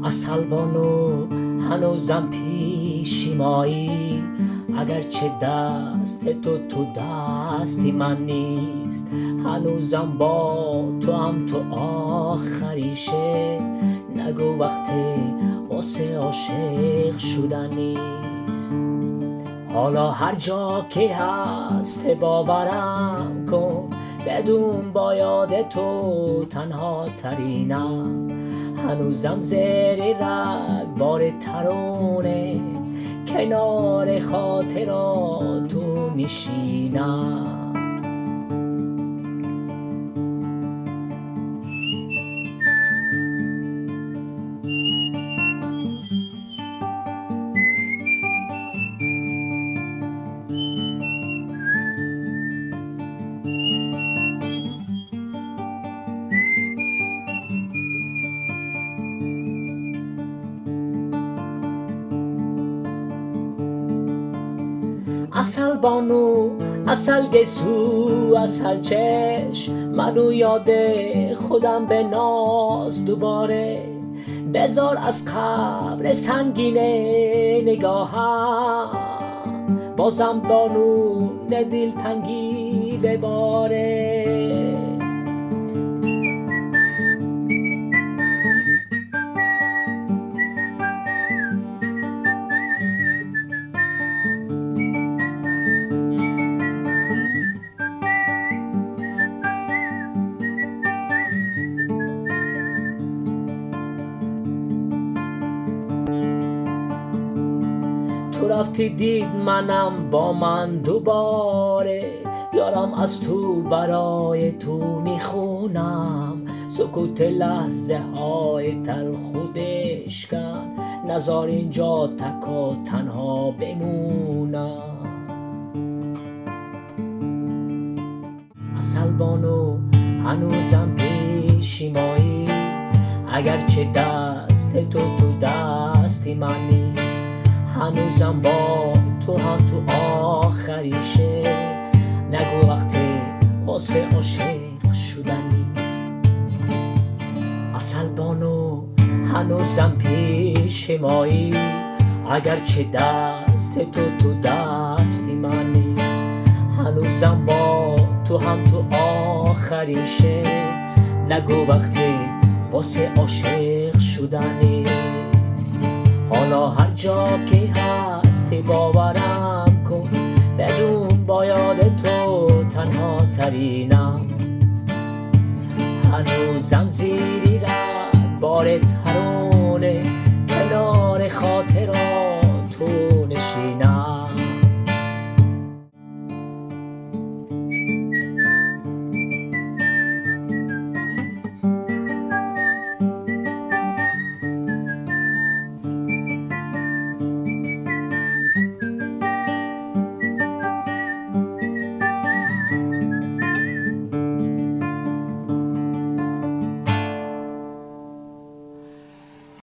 عسل بانو هنوزم پیشیمایی، اگرچه دست تو دستی من نیست، هنوزم با تو هم تو آخریشه. نگو وقت واسه عاشق شدن نیست. حالا هر جا که هست باورم کن، بدون با یاد تو تنها ترینم. هنوزم زیر رگبار ترونه، کنار خاطراتو میشینم. عسل بانو، عسل گسو، عسل چشم، منو یاد خودم به ناز دوباره. بذار از قبر سنگین نگاهم، بازم بانو دلتنگی بباره. تو رفتی دید منم با من دوباره، یارم از تو برای تو میخونم. سکوت لحظه های تلخو بشکن، نزار اینجا تکا تنها بمونم. عسل بانو هنوزم پیشیمایی، اگرچه دست تو دستی من نیست، هنوزم با تو هم تو آخریشه. نگو وقت واسه عاشق شدن نیست. عسل بانو هنوزم پیشیمایی، اگرچه دست تو دستی من نیست، هنوزم با تو هم تو آخریشه. نگو وقت واسه عاشق شدن نیست. حالا هر جا که هستی باورم کن، بدون با یاد تو تنها ترینم. هنوزم زیری رگبارت